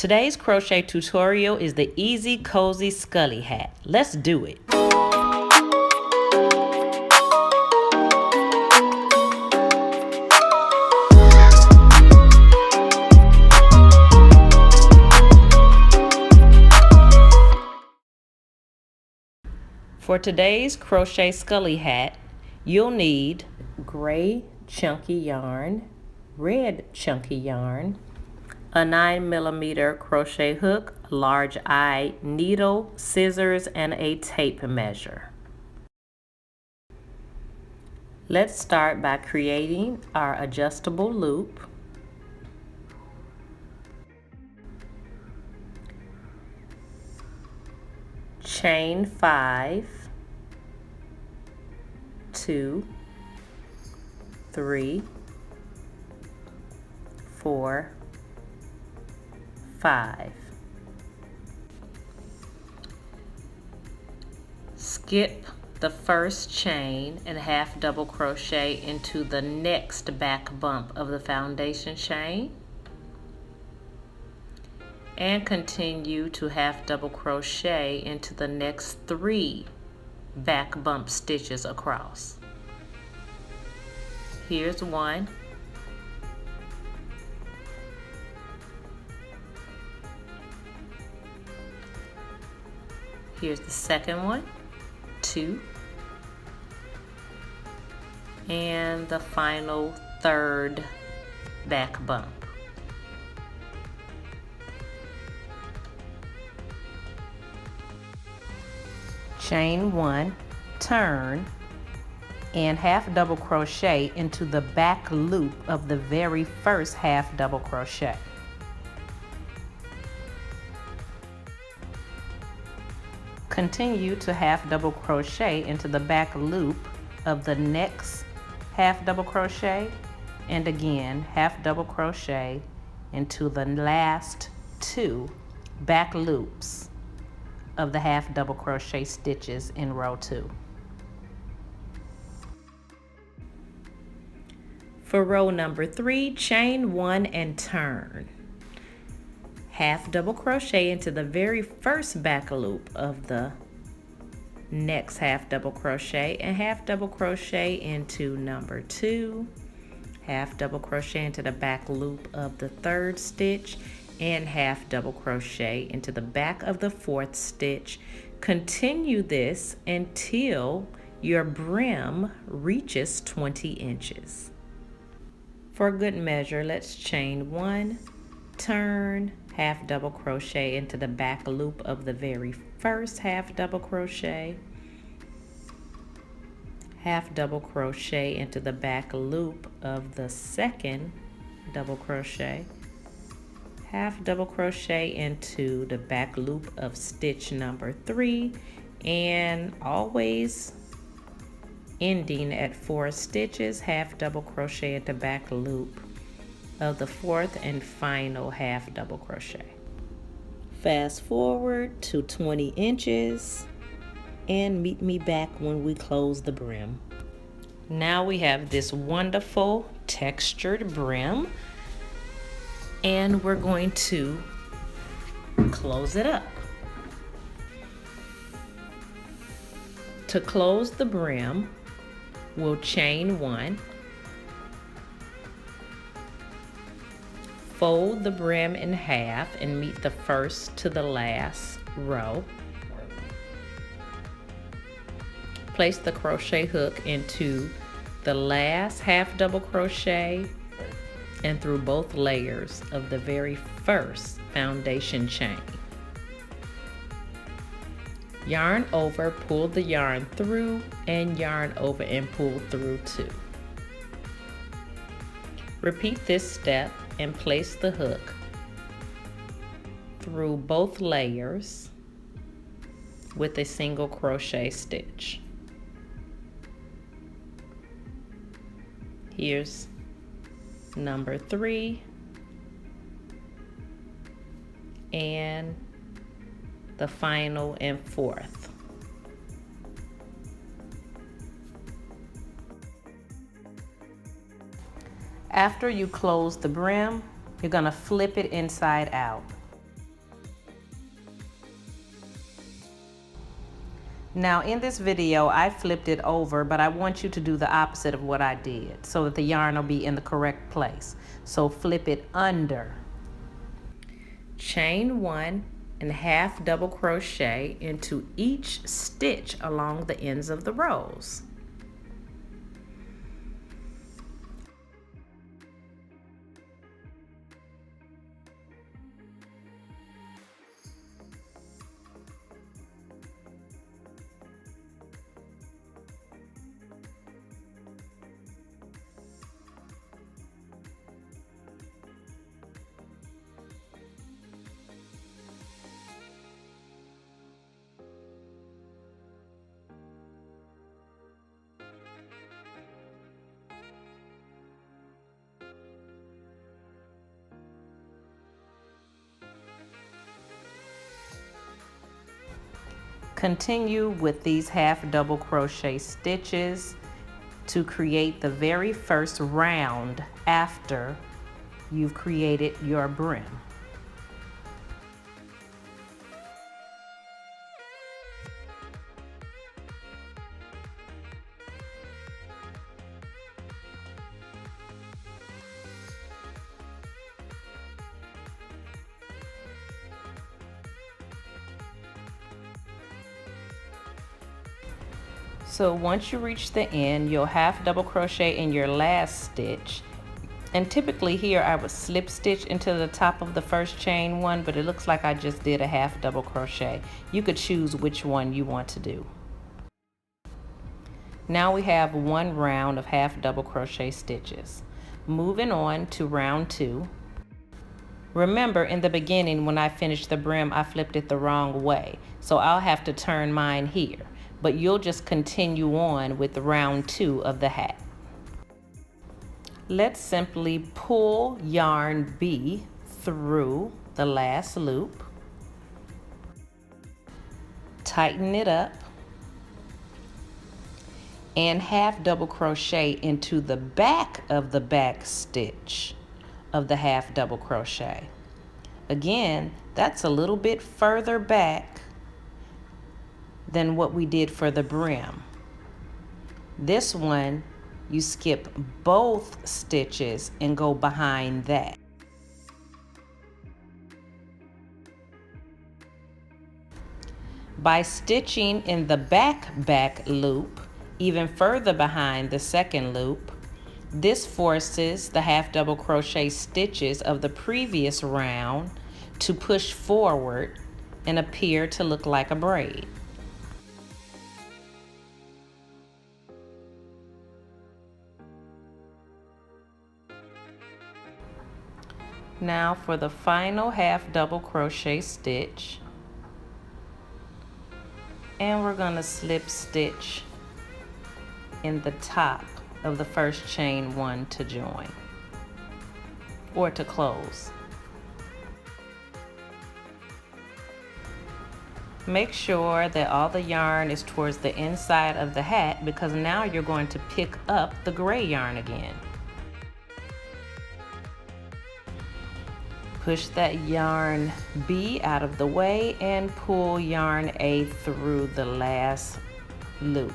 Today's crochet tutorial is the easy cozy Skully hat. Let's do it. For today's crochet Skully hat, you'll need gray chunky yarn, red chunky yarn, a 9mm crochet hook, large eye needle, scissors, and a tape measure. Let's start by creating our adjustable loop. Chain 5, 2, 3, 4, 5. Skip the first chain and half double crochet into the next back bump of the foundation chain, and continue to half double crochet into the next 3 back bump stitches across. Here's one. Here's the second one, 2, and the final 3rd back bump. Chain 1, turn, and half double crochet into the back loop of the very first half double crochet. Continue to half double crochet into the back loop of the next half double crochet, and again half double crochet into the last 2 back loops of the half double crochet stitches in row 2. For row number 3, chain 1 and turn. Half double crochet into the very first back loop of the next half double crochet, and half double crochet into number 2, half double crochet into the back loop of the 3rd stitch, and half double crochet into the back of the 4th stitch. Continue this until your brim reaches 20 inches. For good measure, let's chain 1, turn, half double crochet into the back loop of the very first half double crochet, half double crochet into the back loop of the 2nd double crochet, half double crochet into the back loop of stitch number 3, and always ending at 4 stitches, half double crochet at the back loop of the 4th and final half double crochet. Fast forward to 20 inches and meet me back when we close the brim. Now we have this wonderful textured brim, and we're going to close it up. To close the brim, we'll chain 1, fold the brim in half and meet the first to the last row. Place the crochet hook into the last half double crochet and through both layers of the very first foundation chain. Yarn over, pull the yarn through, and yarn over and pull through 2. Repeat this step and place the hook through both layers with a single crochet stitch. Here's number 3 and the final and 4th. After you close the brim, you're going to flip it inside out. Now in this video, I flipped it over, but I want you to do the opposite of what I did so that the yarn will be in the correct place. So flip it under. Chain 1 and half double crochet into each stitch along the ends of the rows. Continue with these half double crochet stitches to create the very first round after you've created your brim. So once you reach the end, you'll half double crochet in your last stitch. And typically here I would slip stitch into the top of the first chain one, but it looks like I just did a half double crochet. You could choose which one you want to do. Now we have one round of half double crochet stitches. Moving on to round 2. Remember in the beginning when I finished the brim, I flipped it the wrong way. So I'll have to turn mine here. But you'll just continue on with round 2 of the hat. Let's simply pull yarn B through the last loop, tighten it up, and half double crochet into the back of the back stitch of the half double crochet. Again, that's a little bit further back than what we did for the brim. This one, you skip both stitches and go behind that. By stitching in the back loop, even further behind the second loop, this forces the half double crochet stitches of the previous round to push forward and appear to look like a braid. Now for the final half double crochet stitch, and we're going to slip stitch in the top of the first chain one to join or to close. Make sure that all the yarn is towards the inside of the hat, because now you're going to pick up the gray yarn again. Push that yarn B out of the way and pull yarn A through the last loop.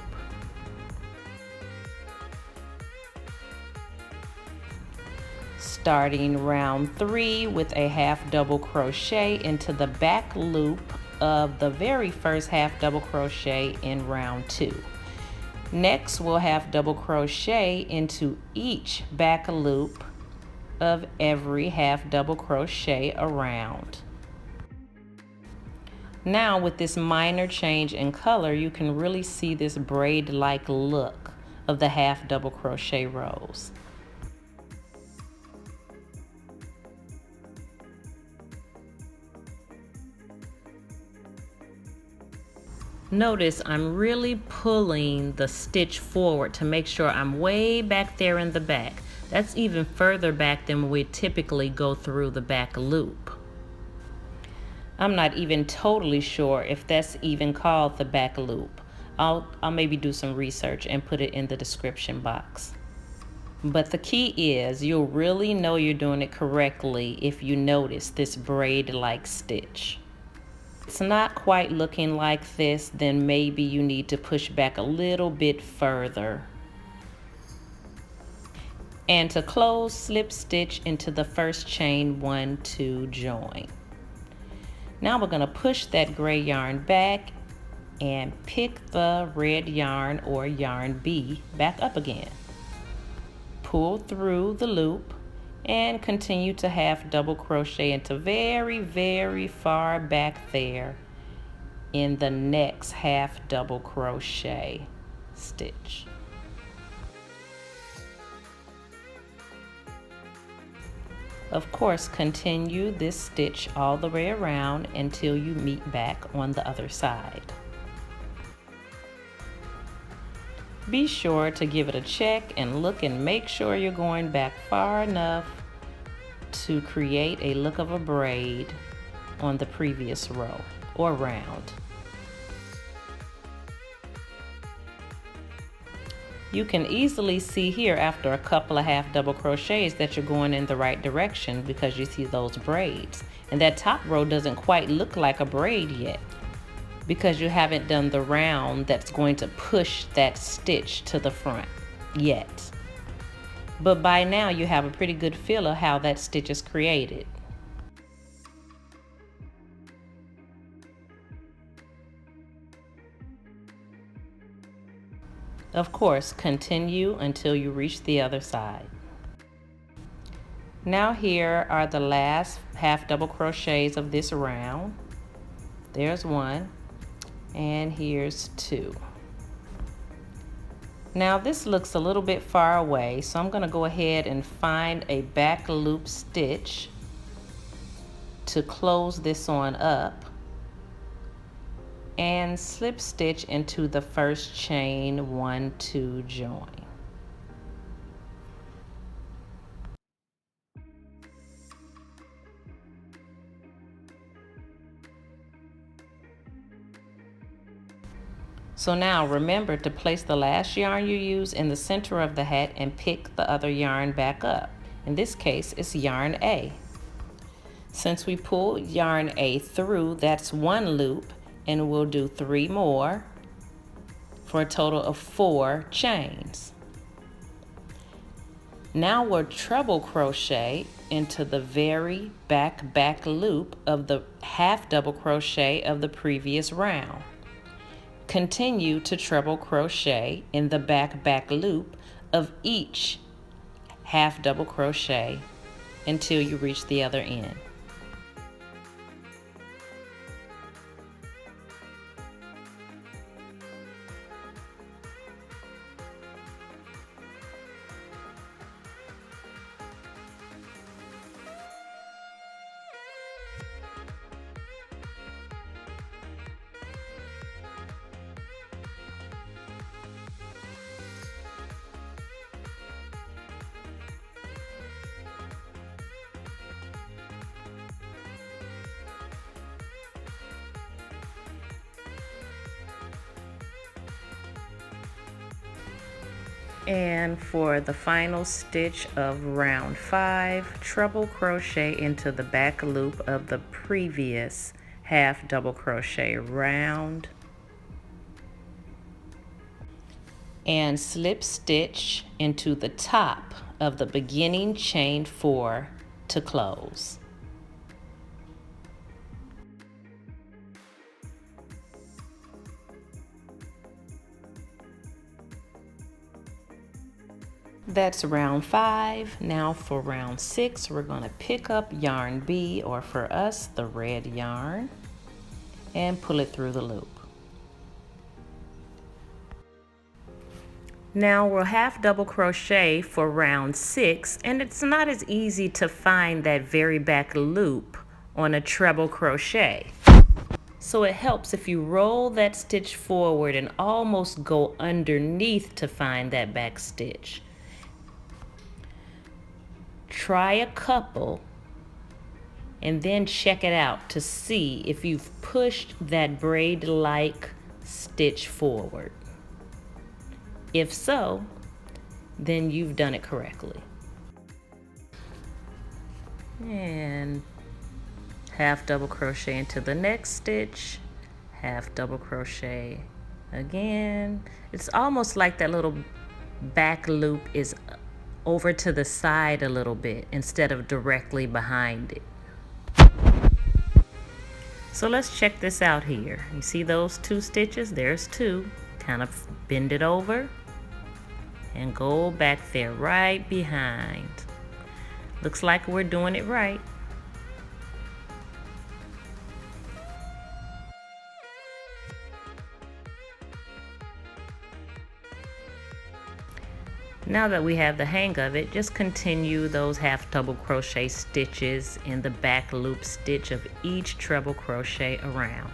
Starting round 3 with a half double crochet into the back loop of the very first half double crochet in round 2. Next, we'll half double crochet into each back loop of every half double crochet around. Now with this minor change in color, you can really see this braid-like look of the half double crochet rows. Notice I'm really pulling the stitch forward to make sure I'm way back there in the back. That's even further back than we typically go through the back loop. I'm not even totally sure if that's even called the back loop. I'll maybe do some research and put it in the description box. But the key is you'll really know you're doing it correctly if you notice this braid-like stitch. it's not quite looking like this, then maybe you need to push back a little bit further. And to close, slip stitch into the first chain 1, 2, join. Now we're going to push that gray yarn back and pick the red yarn or yarn B back up again. Pull through the loop and continue to half double crochet into very, very far back there in the next half double crochet stitch. Of course, continue this stitch all the way around until you meet back on the other side. Be sure to give it a check and look and make sure you're going back far enough to create a look of a braid on the previous row or round. You can easily see here after a couple of half double crochets that you're going in the right direction because you see those braids. And that top row doesn't quite look like a braid yet because you haven't done the round that's going to push that stitch to the front yet. But by now you have a pretty good feel of how that stitch is created. Of course, continue until you reach the other side. Now here are the last half double crochets of this round. There's one, and here's two. Now this looks a little bit far away, so I'm going to go ahead and find a back loop stitch to close this on up and slip stitch into the first chain 1, 2, join. So now remember to place the last yarn you use in the center of the hat and pick the other yarn back up. In this case, it's yarn A. Since we pulled yarn A through, that's one loop, and we'll do 3 more for a total of 4 chains. Now we'll treble crochet into the very back loop of the half double crochet of the previous round. Continue to treble crochet in the back loop of each half double crochet until you reach the other end. And for the final stitch of round 5, treble crochet into the back loop of the previous half double crochet round and slip stitch into the top of the beginning chain 4 to close. That's round 5. Now for round 6, we're going to pick up yarn B, or for us, the red yarn, and pull it through the loop. Now we'll half double crochet for round 6, and it's not as easy to find that very back loop on a treble crochet. So it helps if you roll that stitch forward and almost go underneath to find that back stitch. Try a couple and then check it out to see if you've pushed that braid-like stitch forward. If so, then you've done it correctly. And half double crochet into the next stitch, half double crochet again. It's almost like that little back loop is over to the side a little bit instead of directly behind it. So let's check this out here. You see those 2 stitches? There's 2. Kind of bend it over and go back there right behind. Looks like we're doing it right. Now that we have the hang of it, just continue those half double crochet stitches in the back loop stitch of each treble crochet around.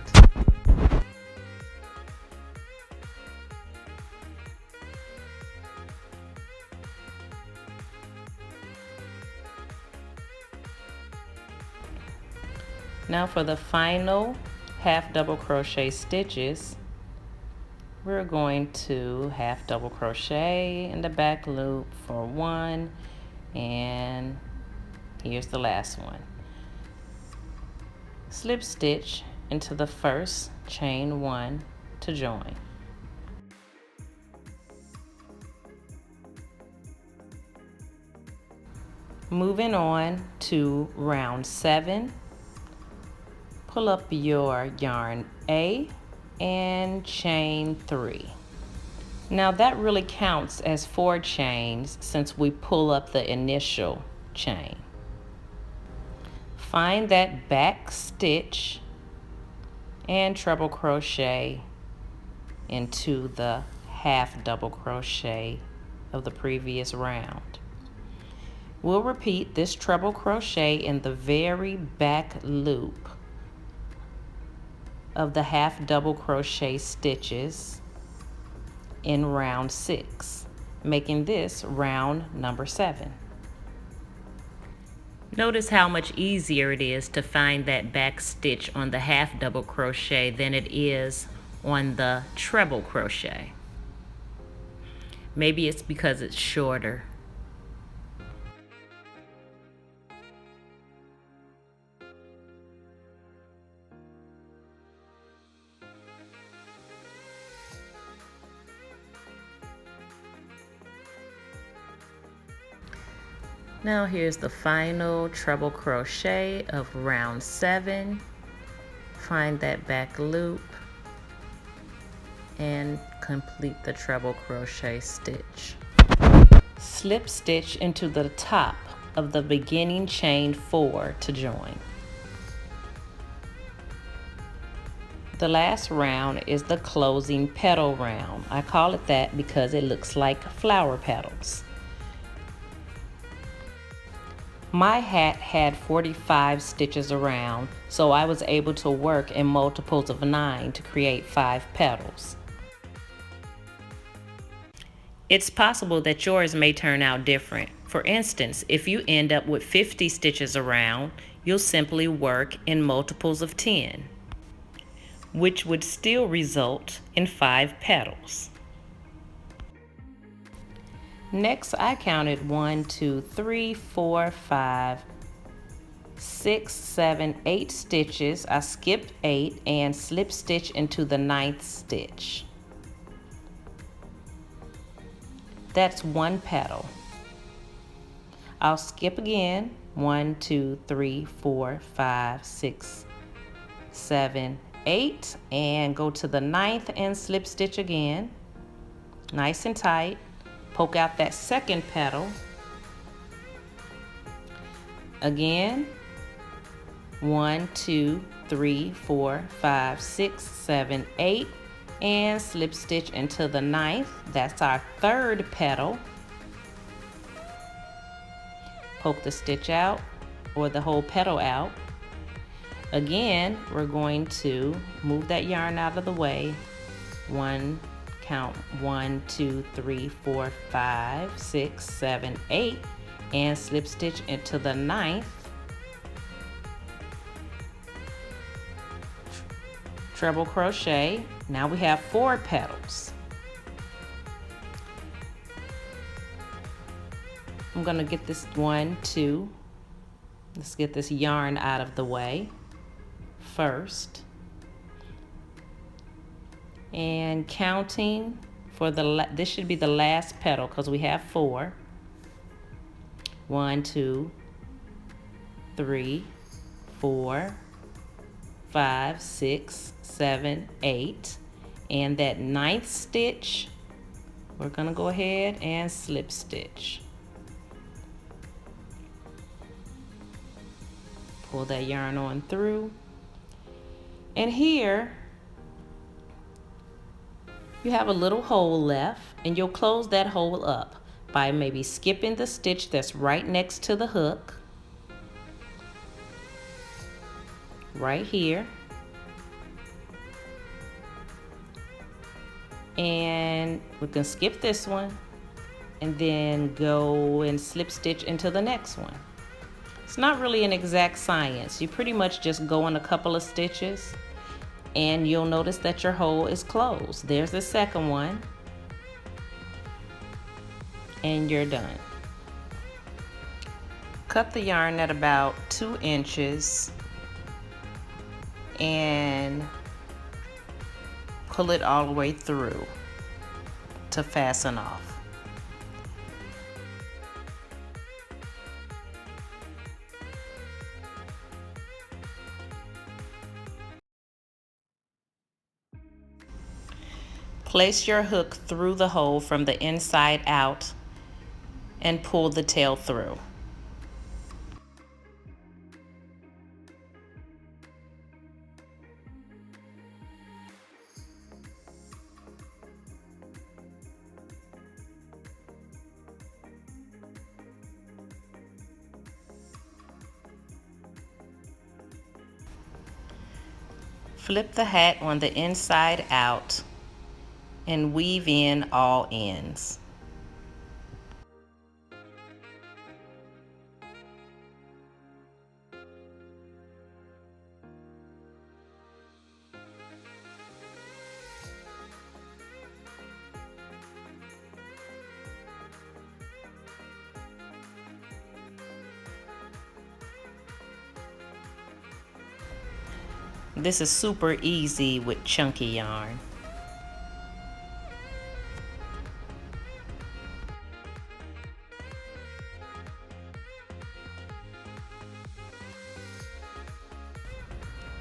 Now for the final half double crochet stitches, we're going to half double crochet in the back loop for 1, and here's the last one. Slip stitch into the first, chain 1 to join. Moving on to round 7, pull up your yarn A and chain 3. Now that really counts as 4 chains since we pull up the initial chain. Find that back stitch and treble crochet into the half double crochet of the previous round. We'll repeat this treble crochet in the very back loop of the half double crochet stitches in round 6, making this round number 7. Notice how much easier it is to find that back stitch on the half double crochet than it is on the treble crochet. Maybe it's because it's shorter. Now here's the final treble crochet of round 7. Find that back loop and complete the treble crochet stitch. Slip stitch into the top of the beginning chain 4 to join. The last round is the closing petal round. I call it that because it looks like flower petals. My hat had 45 stitches around, so I was able to work in multiples of 9 to create 5 petals. It's possible that yours may turn out different. For instance, if you end up with 50 stitches around, you'll simply work in multiples of 10, which would still result in 5 petals. Next, I counted 1, 2, 3, 4, 5, 6, 7, 8 stitches. I skipped 8 and slip stitch into the 9th stitch. That's 1 petal. I'll skip again. 1, 2, 3, 4, 5, 6, 7, 8, and go to the 9th and slip stitch again. Nice and tight. Poke out that 2nd petal. Again, 1, 2, 3, 4, 5, 6, 7, 8, and slip stitch into the 9th. That's our 3rd petal. Poke the stitch out or the whole petal out. Again, we're going to move that yarn out of the way. Count 1, 2, 3, 4, 5, 6, 7, 8, and slip stitch into the 9th. Treble crochet. Now we have 4 petals. I'm going to get this 1, 2. Let's get this yarn out of the way. first. And counting for this should be the last petal because we have 4. 1, 2, 3, 4, 5, 6, 7, 8. And that 9th stitch, we're gonna go ahead and slip stitch. Pull that yarn on through. And here, you have a little hole left, and you'll close that hole up by maybe skipping the stitch that's right next to the hook, right here. And we can skip this one and then go and slip stitch into the next one. It's not really an exact science. You pretty much just go in a couple of stitches and you'll notice that your hole is closed. There's the second one. And you're done. Cut the yarn at about 2 inches and pull it all the way through to fasten off. Place your hook through the hole from the inside out and pull the tail through. Flip the hat on the inside out and weave in all ends. This is super easy with chunky yarn.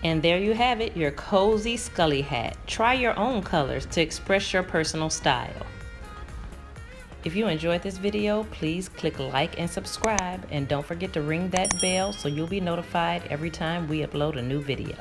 And there you have it, your cozy Skully hat. Try your own colors to express your personal style. If you enjoyed this video, please click like and subscribe, and don't forget to ring that bell so you'll be notified every time we upload a new video.